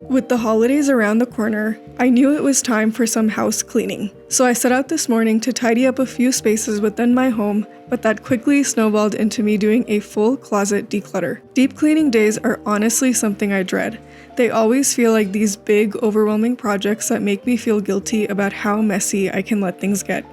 With the holidays around the corner, I knew it was time for some house cleaning. So I set out this morning to tidy up a few spaces within my home, but that quickly snowballed into me doing a full closet declutter. Deep cleaning days are honestly something I dread. They always feel like these big, overwhelming projects that make me feel guilty about how messy I can let things get.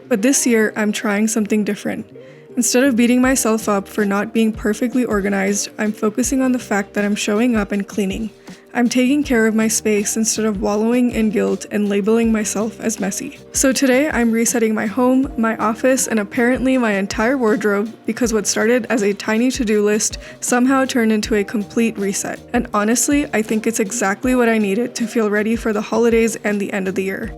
But this year, I'm trying something different. Instead of beating myself up for not being perfectly organized, I'm focusing on the fact that I'm showing up and cleaning. I'm taking care of my space instead of wallowing in guilt and labeling myself as messy. So today I'm resetting my home, my office, and apparently my entire wardrobe because what started as a tiny to-do list somehow turned into a complete reset. And honestly, I think it's exactly what I needed to feel ready for the holidays and the end of the year.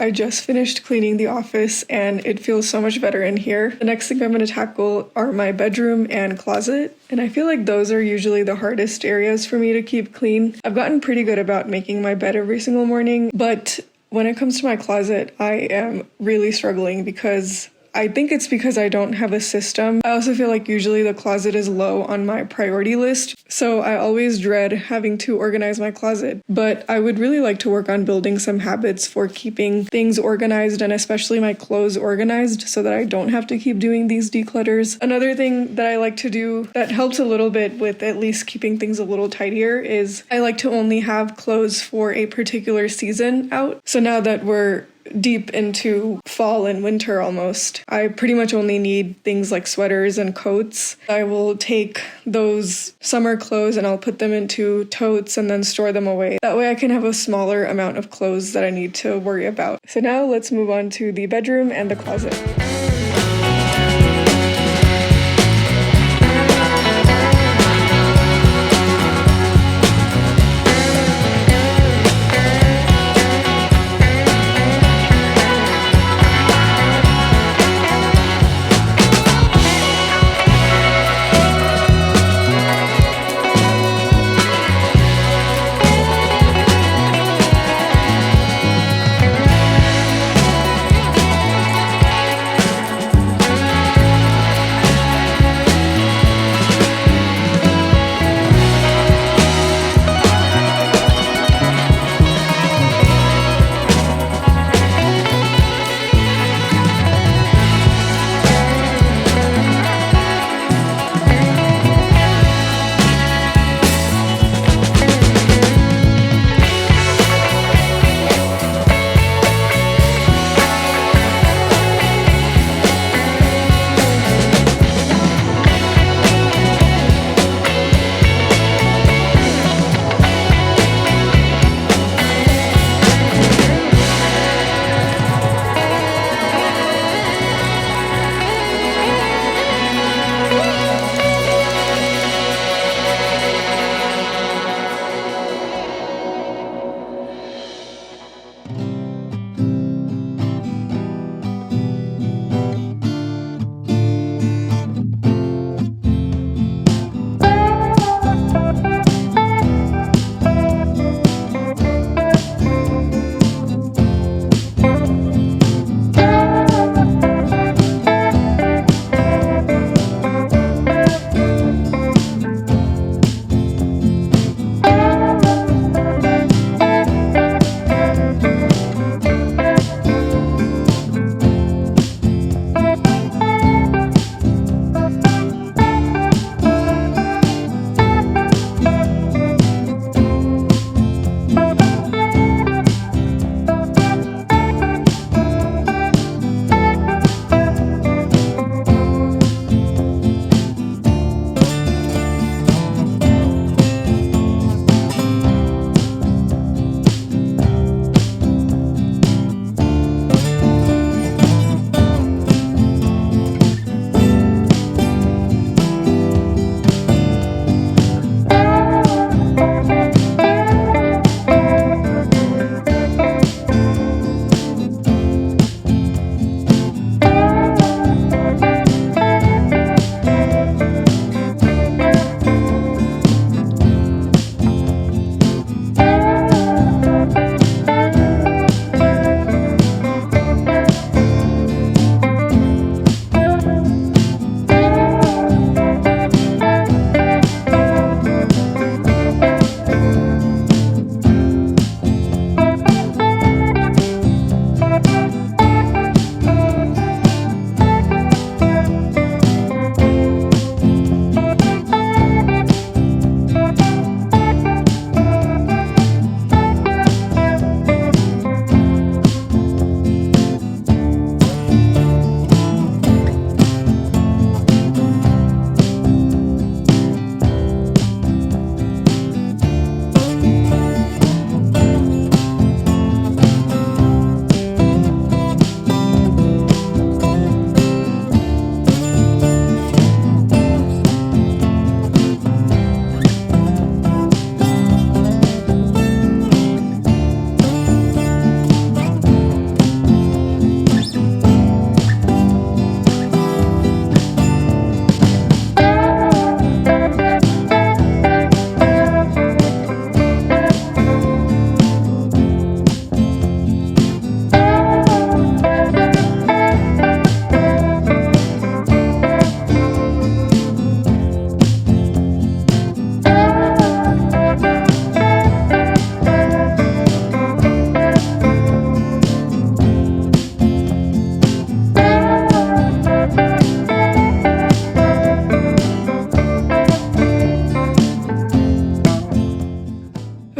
I just finished cleaning the office and it feels so much better in here. The next thing I'm going to tackle are my bedroom and closet, and I feel like those are usually the hardest areas for me to keep clean. I've gotten pretty good about making my bed every single morning, but when it comes to my closet, I am really struggling because I think it's because I don't have a system. I also feel like usually the closet is low on my priority list, so I always dread having to organize my closet. But I would really like to work on building some habits for keeping things organized, and especially my clothes organized, so that I don't have to keep doing these declutters. Another thing that I like to do that helps a little bit with at least keeping things a little tidier is I like to only have clothes for a particular season out. So now that we're deep into fall and winter almost, I pretty much only need things like sweaters and coats. I will take those summer clothes and I'll put them into totes and then store them away. That way I can have a smaller amount of clothes that I need to worry about. So now let's move on to the bedroom and the closet.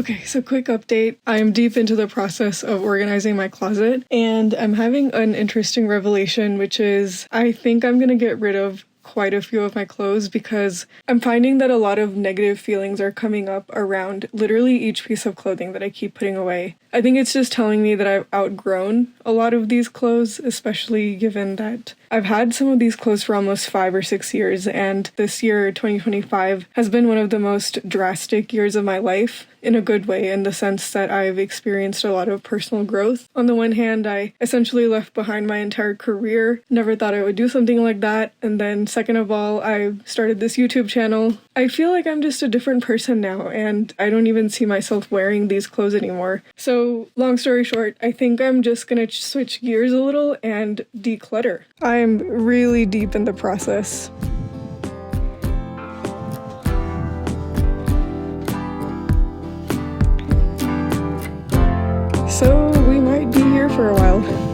Okay, so quick update. I'm deep into the process of organizing my closet, and I'm having an interesting revelation, which is I think I'm gonna get rid of quite a few of my clothes because I'm finding that a lot of negative feelings are coming up around literally each piece of clothing that I keep putting away. I think it's just telling me that I've outgrown a lot of these clothes, especially given that I've had some of these clothes for almost 5 or 6 years, and this year, 2025, has been one of the most drastic years of my life in a good way, in the sense that I've experienced a lot of personal growth. On the one hand, I essentially left behind my entire career, never thought I would do something like that, and then second of all, I started this YouTube channel. I feel like I'm just a different person now, and I don't even see myself wearing these clothes anymore. So, long story short, I think I'm just gonna switch gears a little and declutter. I'm really deep in the process. So we might be here for a while.